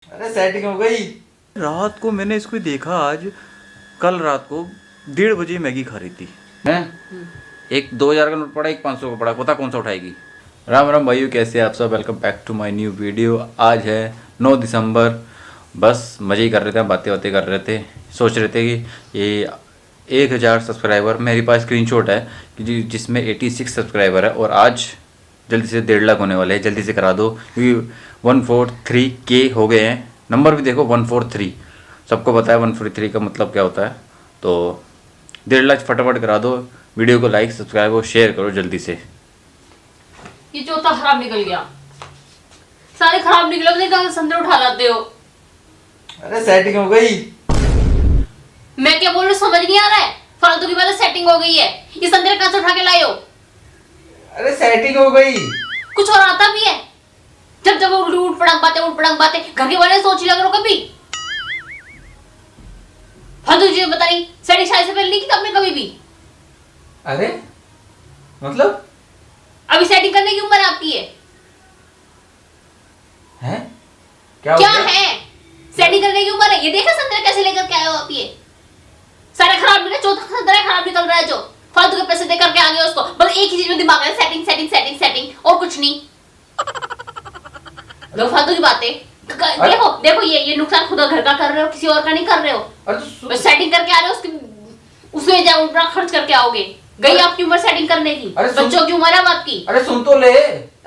अरे सेटिंग हो गई। रात को मैंने इसको देखा आज, कल रात को 1:30 बजे मैगी खा रही थी हैं। एक 2,000 का नोट पड़ा, एक 500 का पड़ा, पता कौन सा उठाएगी। राम राम भाइयों, कैसे हैं आप सब। Welcome back to my new video. आज है 9 दिसंबर। बस मज़े ही कर रहे थे, बातें बातें कर रहे थे। सोच रहे थे कि ये 1,000 सब्सक्राइबर, मेरे पास स्क्रीनशॉट है कि जिसमें 86 सब्सक्राइबर है, और आज जल्दी से 1.5 लाख होने वाले हैं। जल्दी से करा दो क्योंकि 143K हो गए हैं। नंबर भी देखो 143, सबको पता है 143 का मतलब क्या होता है। तो 1.5 लाख फटाफट करा दो। वीडियो को लाइक, सब्सक्राइब और शेयर करो जल्दी से। ये चौथा खराब निकल गया, सारे खराब निकले, मुझे कहां संदर उठा लाते हो। अरे सेटिंग हो गई। मैं क्या बोल रही हूं समझ नहीं आ रहा है। फालतू की बात, सेटिंग हो गई है। ये संदर कहां से उठा के लाए हो। अरे सेटिंग हो गई। कुछ और आता भी है। जब जब उठ पड़ंग बातें घर के बारे में सोच लिया करो कभी। फालतू चीजें बता रही। सेटिंग शादी से पहले नहीं की आपने कभी भी। अरे मतलब अभी सेटिंग करने की उम्र आपकी है। हैं? क्या क्या हो गया? है सेटिंग करने की उम्र है। ये देखा संदर कैसे लेकर के आए हो आप। ये सारे खराब निकले, चौथा संदर खराब निकल रहा है जो फालतू के पैसे देकर के आ गए उसको। बस एक ही चीज में दिमाग है, सेटिंग सेटिंग सेटिंग सेटिंग, और कुछ नहीं। लो फालतू की बातें। देखो देखो, ये नुकसान खुद घर का कर रहे हो, किसी और का नहीं कर रहे हो। अरे बस सेटिंग करके आ रहे हो, उसमें जाओ उल्टा खर्च करके आओगे। गई आपकी उम्र सेटिंग करने की। बच्चों की उम्र है आपकी। अरे सुन तो ले।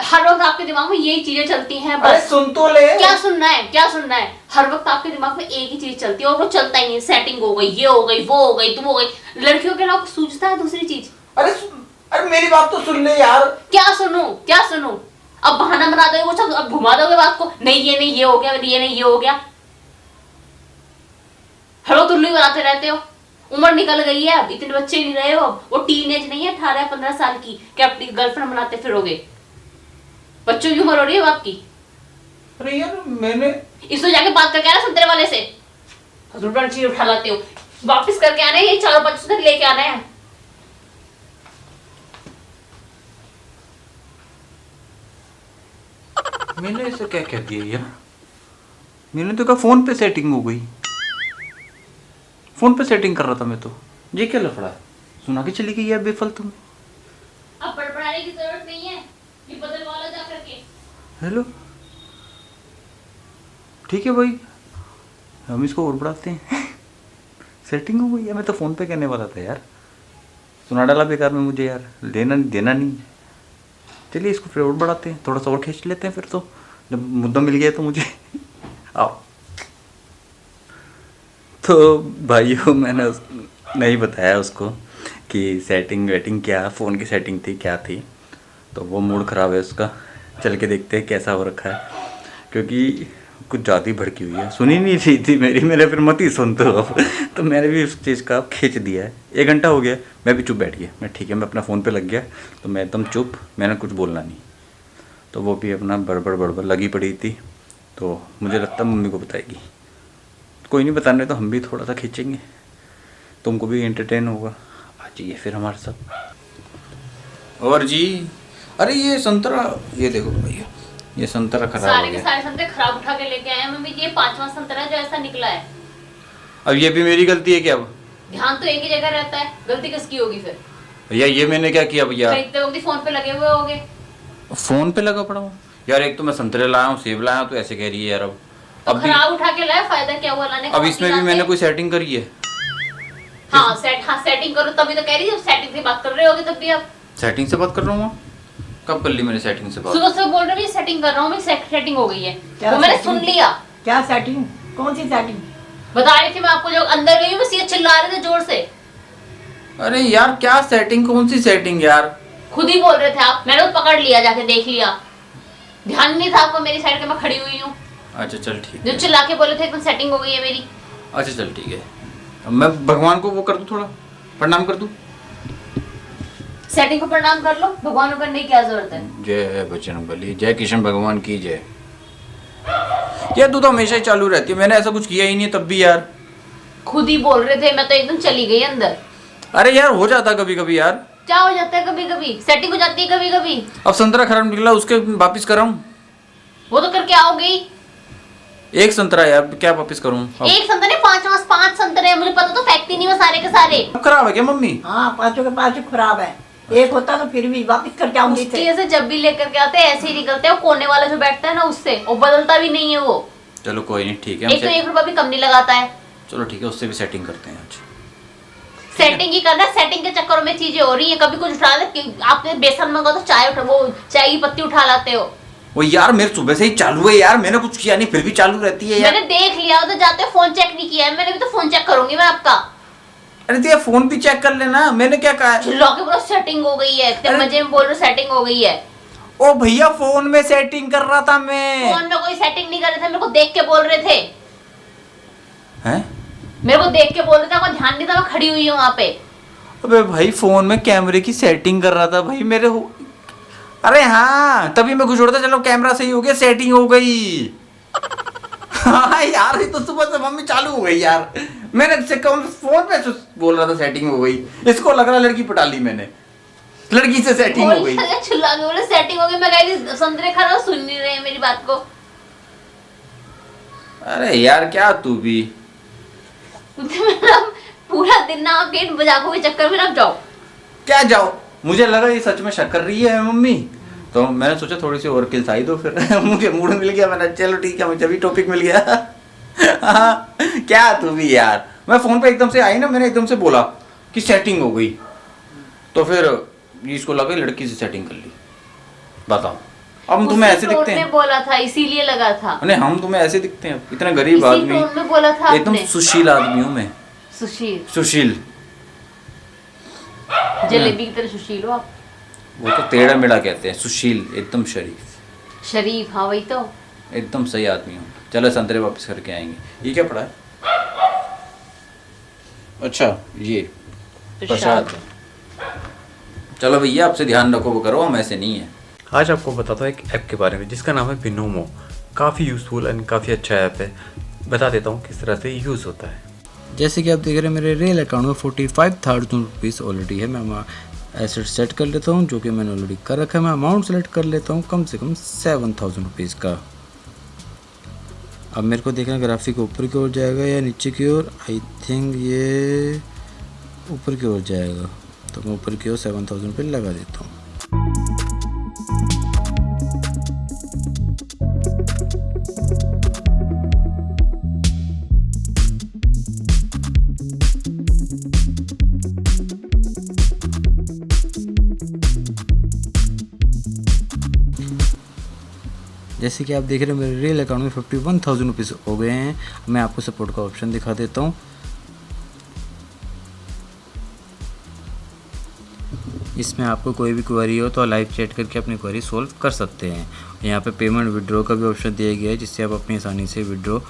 हर वक्त आपके दिमाग में यही चीजें चलती हैं बस। अरे सुन तो ले। क्या सुनना है, क्या सुनना है। हर वक्त आपके दिमाग में एक ही चीज चलती है और वो चलता ही नहीं। सेटिंग हो गई, ये हो गई, वो हो गई, तुम हो गई। लड़कियों के अलावा सूझता है दूसरी चीज। अरे मेरी बात तो सुन ले यार। क्या सुनूं, क्या सुनूं। अब बहाना बना दोगे वो सब, अब घुमा दोगे बात को। नहीं ये हो गया, ये नहीं ये हो गया। हलो तुल्लू ही बनाते रहते हो। उम्र निकल गई है, अब इतने बच्चे नहीं रहे हो। वो टीनेज नहीं है 18-15 साल की कि अपनी गर्लफ्रेंड बनाते फिरोगे। बच्चों की उम्र हो रही है आपकी। अरे यार मैंने इसको जाके बात करके आना संतरे वाले से। चीज उठा लाते हो, वापिस करके आना है। ये 4-5 तक लेके आना है। मैंने ऐसे क्या कह दिया यार। मैंने तो कहा फ़ोन पे सेटिंग हो गई। फ़ोन पे सेटिंग कर रहा था मैं तो। ये क्या लफड़ा है, सुना के चली गई यार बेफालतू में। अब बड़बड़ाने की जरूरत नहीं है, ये बदलवा लो जा करके। हेलो, ठीक है भाई, हम इसको और बढ़ाते हैं। सेटिंग हो गई है। मैं तो फ़ोन पे कहने वाला था यार, सुना डाला बेकार में मुझे यार। देना नहीं। चलिए इसको फिर और बढ़ाते हैं, थोड़ा सा और खींच लेते हैं फिर तो, जब मुद्दा मिल गया तो मुझे। आओ। तो भाइयों, मैंने नहीं बताया उसको कि सेटिंग वेटिंग क्या, फ़ोन की सेटिंग थी क्या थी। तो वो मूड ख़राब है उसका। चल के देखते हैं कैसा हो रखा है, क्योंकि कुछ ज़्यादा ही भड़की हुई है। सुनी नहीं रही थी मेरी, मेरे फिर मत ही सुनते हो अब। तो मैंने भी उस चीज़ का खींच दिया है। 1 घंटा हो गया, मैं भी चुप बैठ गया। मैं ठीक है, मैं अपना फ़ोन पे लग गया, तो मैं एकदम चुप, मैंने कुछ बोलना नहीं। तो वो भी अपना बड़बड़ लगी पड़ी थी। तो मुझे लगता है मम्मी को बताएगी। कोई नहीं, बताने तो हम भी थोड़ा सा खींचेंगे, तुमको भी एंटरटेन होगा। आ जाइए फिर हमारे साथ। और जी, अरे ये संतरा, ये देखो भैया, ये संतरा खराब हो सारे के गया। सारे संतरे खराब उठा के लेके आए हैं मम्मी। ये 5वां संतरा है जो ऐसा निकला है। अब ये भी मेरी गलती है क्या अब? ध्यान तो एक ही जगह रहता है, गलती किसकी होगी फिर। भैया ये मैंने क्या किया भैया? खरीदते वक्त फोन पे लगे हुए होगे। फ़ोन पे लगा पड़ा हूँ यार। एक तो मैं संतरे लाया हूँ, सेब लाया हूँ, तो ऐसे कह रही है यार। तो अब भी, खराब उठा के लाए, फायदा क्या हुआ लाने का। अब इसमें भी मैंने कोई सेटिंग करी है। हाँ सेटिंग करो, तभी तो कह रही हूँ। सेटिंग से बात कर रहे होगे तब भी आप। सेटिंग से बात कर रहा हूँ? कब कर ली मैंने सेटिंग से बात? सुबह से बोल रहे हो सेटिंग कर रहा हूँ मैं, सेटिंग हो गई है। क्या वो मैंने setting? सुन लिया। क्या सेटिंग? कौन सी सेटिंग? बता रही थी मैं आपको, जो अंदर गई हूँ बस ये चिल्ला रहे थे जोर से। अरे यार क्या सेटिंग, कौन सी सेटिंग यार? खुद ही बोल रहे थे आप, मैंने तो पकड़ लिया, जाके देख लिया। ध्यान नहीं था आपको मेरी साइड के, मैं खड़ी हुई हूँ। अच्छा चल ठीक जो है। चिल्ला के बोले थे एकदम सेटिंग हो गई है मेरी। अच्छा चल ठीक है, अब मैं भगवान को वो कर दूँ, थोड़ा प्रणाम कर दूँ। सेटिंग को प्रणाम कर लो, भगवान को करने की क्या जरूरत है। जय बजरंगबली, जय किशन भगवान की जय। यार तू तो हमेशा ही चालू रहती है, मैंने ऐसा कुछ किया ही नहीं तब भी यार। खुद ही बोल रहे थे, मैं तो एकदम चली गई अंदर। अरे यार हो जाता कभी कभी यार। क्या हो जाता है कभी कभी, सेटिंग हो जाती है कभी कभी। अब संतरा खराब निकला, उसके वापिस कराऊं? वो तो करके आओगे ही। एक संतरा यार, क्या वापस करूं अब? एक संतरे 5 संतरे हैं, मुझे पता तो फेंकती नहीं वो सारे के सारे। खराब है क्या मम्मी? हाँ, पांचों के पांचों खराब है। एक होता तो फिर भी वापस करके आऊंगी उसकी ऐसे जब भी लेकर के आते हैं ऐसे ही निकलते हैं, वो कोने वाला जो बैठता है ना उससे, वो बदलता भी नहीं है वो। चलो कोई नहीं, ठीक है। एक तो 1 रुपया भी कम नहीं लगाता है। चलो ठीक है, उससे भी सेटिंग करते हैं आज। सेटिंग ही करना है, सेटिंग के चक्करों में चीजें हो रही है। कभी कुछ उठा ले, आपने बेसन मंगा तो चाय की पत्ती उठा लाते हो। वो यार मेरे सुबह से ही चालू है यार, मैंने कुछ किया नहीं फिर भी चालू रहती है यार। मैंने देख लिया, उधर जाते फोन चेक नहीं किया है मैंने, भी तो फोन चेक करूंगी मैं आपका। अरे तो यार फोन भी चेक कर लेना, मैंने क्या कहा है? चिल्ला के पूरा सेटिंग हो गई है, इतने अरे- मजे में बोल रहे सेटिंग हो गई है। ओ भैया फोन में सेटिंग कर रहा था मैं। फोन में कोई सेटिंग नहीं कर रहे थे, मेरे को देख के बोल रहे थे। हैं? मेरे को देख के बोल रहे थे, आपको ध्यान नहीं था, मैं खड़ी हुई हूँ वहाँ पे। अबे भाई फोन में कैमरे की सेटिंग कर रहा था भाई मेरे अरे हाँ, तभी मैं खुश हो रहा था, चलो कैमरा सही हो गया, सेटिंग हो गई। हाँ यार, ये तो सुबह से मम्मी चालू हो गई यार। मैंने फोन पे बोल रहा था सेटिंग हो गई, इसको लग रहा लड़की पटा ली मैंने, लड़की से सेटिंग हो गई। चिल्ला के बोले सेटिंग हो गई, मैं कही संतरे खा रहा हूँ, सुन नहीं रहे हैं मेरी बात को। अरे यार क्या तू भी मतलब पूरा दिन ना आप गेट बजाको के चक्कर में रख जाओ। क्या जाओ, मुझे लगा ये सच में शक कर रही है मम्मी, तो मैंने सोचा थोड़ी सी और किल्स आई दो फिर। मुझे मूड मिल गया, मैंने चलो ठीक है, मुझे भी टॉपिक मिल गया। हाँ, क्या तू भी यार, मैं फोन पे एकदम से आई ना, मैंने एकदम से बोला कि सेटिंग हो गई, तो फिर इसको लगा लड़की से सेटिंग कर ली। बताओ, अब हम तुम्हें ऐसे दिखते हैं? बोला था इसीलिए लगा था। नहीं, हम तुम्हें ऐसे दिखते हैं? इतना गरीब इसी आदमी, टोन में बोला था एकदम आपने। सुशील आदमी हूँ मैं। सुशील? सुशील जलेबी की तरह सुशील हो आप। वो तो टेढ़ा मेढ़ा कहते हैं, सुशील एकदम शरीफ। शरीफ, हाँ वही तो। एकदम सही आदमी हूँ। चलो संतरे वापस करके आएंगे। ये क्या पड़ा है? अच्छा ये प्रसाद। चलो भैया, आपसे ध्यान रखो, वो करो, हम ऐसे नहीं है। आज आपको बताता हूँ एक ऐप के बारे में जिसका नाम है बिनोमो। काफ़ी यूज़फुल एंड काफ़ी अच्छा ऐप है। बता देता हूँ किस तरह से यूज़ होता है। जैसे कि आप देख रहे हैं मेरे रियल अकाउंट में 45,000 रुपीज़ ऑलरेडी है। मैं एसेट सेट कर लेता हूँ, जो कि मैंने ऑलरेडी कर रखा है। मैं अमाउंट सेलेक्ट कर लेता हूँ कम से कम 7,000 रुपीज़ का। अब मेरे को देखना ग्राफिक ऊपर की ओर जाएगा या नीचे की ओर। आई थिंक ये ऊपर की ओर जाएगा, तो मैं ऊपर की ओर 7,000 रुपये लगा देता हूँ। जैसे कि आप देख रहे हैं मेरे रियल अकाउंट में 51,000 रुपीज़ हो गए हैं। मैं आपको सपोर्ट का ऑप्शन दिखा देता हूँ। इसमें आपको कोई भी क्वेरी हो तो लाइव चैट करके अपनी क्वेरी सॉल्व कर सकते हैं। यहाँ पे पेमेंट विड्रॉ का भी ऑप्शन दिया गया है, जिससे आप अपनी आसानी से विड्रॉ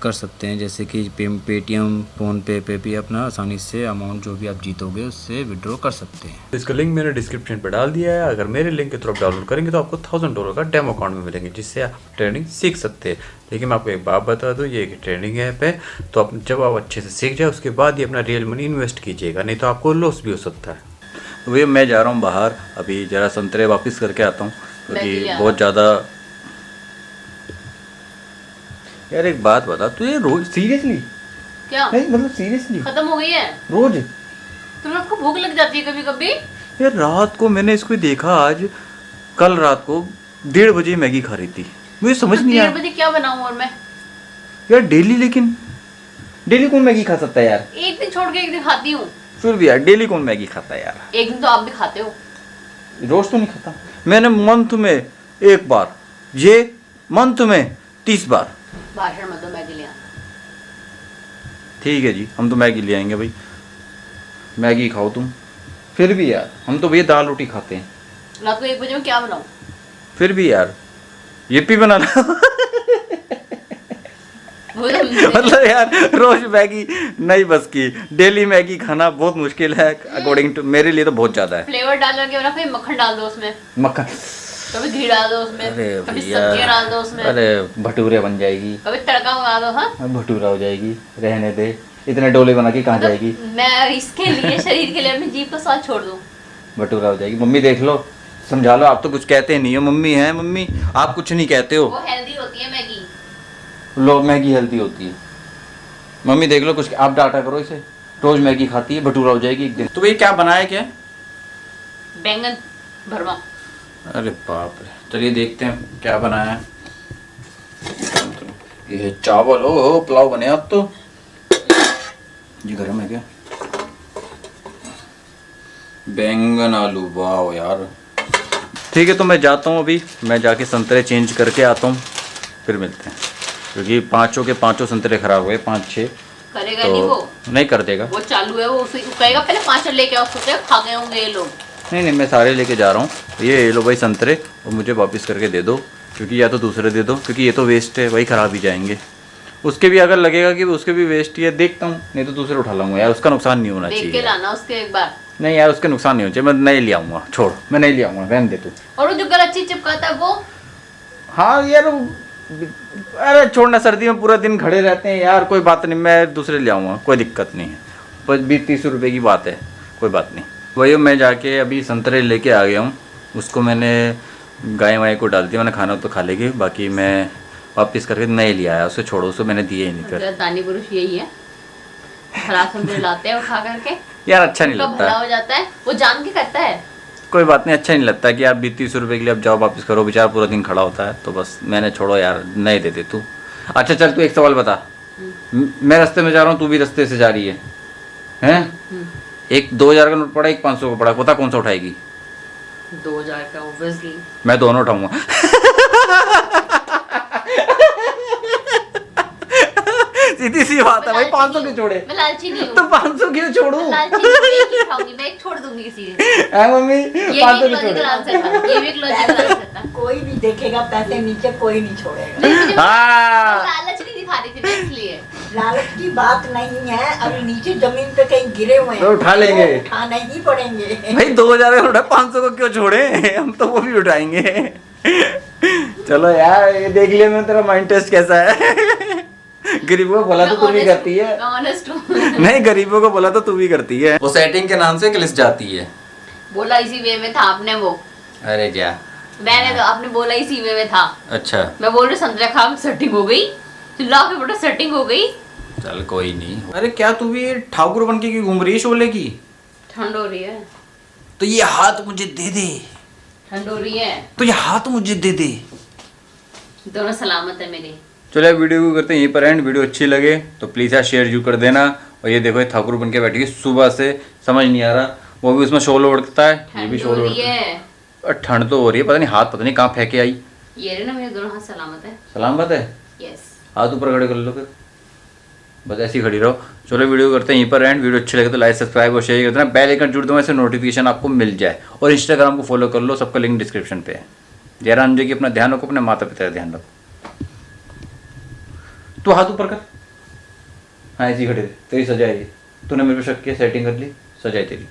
कर सकते हैं। जैसे कि पेटीएम, फ़ोनपे पे भी अपना आसानी से अमाउंट जो भी आप जीतोगे उससे विड्रॉ कर सकते हैं। तो इसका लिंक मैंने डिस्क्रिप्शन पे डाल दिया है। अगर मेरे लिंक के थ्रू आप डाउनलोड करेंगे तो आपको $1,000 का डेमो अकाउंट में मिलेंगे, जिससे आप ट्रेडिंग सीख सकते हैं। लेकिन मैं आपको एक बात बता दूँ, ये एक ट्रेडिंग ऐप है, तो आप जब आप अच्छे से सीख जाए उसके बाद ही अपना रियल मनी इन्वेस्ट कीजिएगा, नहीं तो आपको लॉस भी हो सकता है। तो भैया मैं जा रहा हूँ बाहर, अभी ज़रा संतरे वापस करके आता हूँ, क्योंकि बहुत ज़्यादा। यार एक बात बता, तू ये रोज सीरियसली? क्या नहीं मतलब सीरियसली खत्म हो गई है? रोज? तुम्हें आपको भूख लग जाती है कभी कभी? यार रात को मैंने इसको देखा, आज कल रात को 1:30 बजे मैगी खा रही थी, मुझे समझ नहीं आया 1:30 बजे क्या बनाऊं और मैं? यार डेली, लेकिन डेली कौन मैगी खा सकता है यार? एक दिन छोड़ के एक दिन खाती हूँ। फिर भी यार डेली कौन मैगी खाता है यार? एक दिन तो आप भी खाते हो। रोज तो नहीं खाता मैंने, मंथ में 1 बार, ये मंथ में 30 बार। भाषण मत दो, मैगी ले आ। ठीक है जी, हम तो मैगी ले आएंगे भाई, मैगी खाओ तुम। फिर भी यार हम तो भैया दाल रोटी खाते हैं। रात को 1 बजे में क्या बनाऊं? फिर भी यार ये बना लो। वो तो मतलब यार रोज मैगी नहीं बस की, डेली मैगी खाना बहुत मुश्किल है, अकॉर्डिंग टू मेरे लिए तो बहुत ज़्यादा है। फ्लेवर डाल करके बना, फिर मक्खन डाल दो उसमें, मक्खन, कभी घी डाल दो उसमें, अरे कभी भैया, सब्जियां डाल दो उसमें, अरे भटूरे बन जाएगी, कभी तड़का मंगा दो। हाँ, भटूरा हो जाएगी, रहने दे, इतने डोले बना के कहाँ जाएगी? मैं इसके लिए शरीर के लिए अपनी जीभ का स्वाद छोड़ दूं। भटूरा हो जाएगी। मम्मी देख लो, समझा लो, आप तो कुछ कहते नहीं हो। मम्मी है, मम्मी आप कुछ नहीं कहते हो। वो हेल्दी होती है मैगी। लो मैगी हेल्दी होती है। मम्मी देख लो कुछ आप डाटा करो इसे, रोज मैगी खाती है, भटूरा हो जाएगी एक दिन। तो भाई क्या बनाया क्या? बैंगन भरवा। अरे बाप रे, चलिए देखते हैं क्या बनाया है। ये है चावल, ओ पुलाव बने अब तो। ये गरम है क्या? बैंगन आलू, वाह यार। ठीक है तो मैं जाता हूँ अभी, मैं जाके संतरे चेंज करके आता हूँ, फिर मिलते हैं। क्योंकि पांचों के पांचों संतरे खराब हुए, 5-6 करेगा तो नहीं वो, नहीं कर देगा। वो चालू है, वो उसे कहेगा पहले 5 लेके आओ, सोचे खा गए होंगे ये लोग। नहीं मैं सारे लेके जा रहा हूँ। ये लो भाई संतरे, और मुझे वापस करके दे दो, क्योंकि या तो दूसरे दे दो, क्योंकि ये तो वेस्ट है, वही खराब ही जाएंगे। उसके भी अगर लगेगा कि उसके भी वेस्ट ही है, देखता हूँ, नहीं तो दूसरे उठा लाऊंगा यार, उसका नुकसान नहीं होना देख के चाहिए। लाना उसके एक बार। नहीं यार उसके नुकसान नहीं होना चाहिए, मैं नहीं ले आऊँगा, छोड़ मैं नहीं ले आऊँगा, रहने दे तू। और वो जो गलत चीज चिपकाता है वो, हाँ यार अरे छोड़ना, सर्दी में पूरा दिन खड़े रहते हैं यार, कोई बात नहीं, मैं दूसरे ले आऊँगा, कोई दिक्कत नहीं है। 20-30 रुपये की बात है, कोई बात नहीं। वही मैं जाके अभी संतरे लेके आ गया हूँ, उसको मैंने गाय वाय को डाल दिया, मैंने खाना तो खा लेगी, बाकी मैं वापस करके नहीं ले आया उसे, छोड़ो उसे, मैंने दिए ही नहीं फिर। दानी पुरुष यही है, खराब संतरे लाते हैं उठा करके, यार अच्छा नहीं उनका लगता भला है। हो जाता है, वो जान के करता है। कोई बात नहीं, अच्छा नहीं लगता है कि आप 20-30 रुपये के लिए अब जाओ वापस करो, बेचारा पूरा दिन खड़ा होता है, तो बस मैंने छोड़ो यार, नहीं देते तू। अच्छा चल तू एक सवाल बता, मैं रास्ते में जा रहा हूँ, तू भी रास्ते से जा रही है, हैं? एक 2000 का नोट पड़ा, एक 500 का पड़ा, पता कौन सा उठाएगी? 2000 का ऑब्वियसली। मैं दोनों उठाऊंगा। सीधी सी बात है भाई, 500 क्यों छोड़े? मैं लालची नहीं हूँ, तो 500 क्यों छोड़ू? लालची नहीं हूँ, एक ही उठाऊंगी, मैं एक छोड़ दूंगी किसी दिन। है मम्मी, ये 500 भी क्यों लॉजिकल छोड़े? आंसर था, ये भी एक लॉजिकल आंसर था। कोई भी देखेगा पैसे नीचे, कोई नहीं छोड़ेगा। मैं हाँ लालच नहीं दिखा रही थी मैं इसलिए। लालच की बात नहीं है, अगर नीचे जमीन पे कहीं गिरे हुए हैं तो उठा लेंगे। तो उठाना ही पड़ेंगे। भाई 2000 का उठा, 500 को क्यों छोड़े? हम तो वो भी उठाएंगे। चलो यार, ये देख लिया मैं तेरा माइंड टेस्ट कैसा है। गरीबों को बोला तो तू भी करती है। मैं ऑनेस्ट हूँ। नहीं गरीबों को बोला तो तू भी करती है। वो सेटिंग के नाम से क्लिस जाती है। बोला इसी वे में था आपने वो, अरे जा, मैंने तो आपने बोला इसी वे में था। अच्छा मैं बोल रही संतरा खा के सेटिंग हो गई, चिल्ला के बेटा सेटिंग हो गई। चल कोई नहीं। अरे क्या तू भी ठाकुर बन के घूम रही है शोले की? ठंड हो रही है, तो ये हाथ मुझे दे दे, ठंड हो रही है, तो ये हाथ मुझे दे दे। दोनों सलामत है मेरे। चलो यार वीडियो को करते हैं यहीं पर एंड। वीडियो अच्छी लगे तो प्लीज़ यार शेयर जरूर कर देना। और ये देखो ये ठाकुर बन के बैठी है सुबह से, समझ नहीं आ रहा, वो भी उसमें शोल ओढ़ता है, ये भी ठंड शोल हो ओढ़ता रही है। है, और ठंड तो हो रही है, पता नहीं हाथ पता नहीं कहाँ फेंके आई। ये रहे ना मेरे दोनों हाथ सलामत है। सलामत है, यस। हाथ ऊपर खड़े कर लो फिर, बस ऐसे ही खड़ी रहो। चलो वीडियो करते हैं यहीं पर एंड। वीडियो अच्छी लगे तो लाइक सब्सक्राइब और शेयर कर देना, बेल आइकन जुड़ दो, ऐसे नोटिफिकेशन आपको मिल जाए। और इंस्टाग्राम को फॉलो कर लो, सबका लिंक डिस्क्रिप्शन पे है। जयराम जी की अपना ध्यान रखो, अपने माता पिता का ध्यान रखो। तू हाथ ऊपर कर, हाँ ऐसी खड़ी रहे, तेरी सजा है ये। तूने मेरे पे शक किया, सेटिंग कर ली, सजा है तेरी।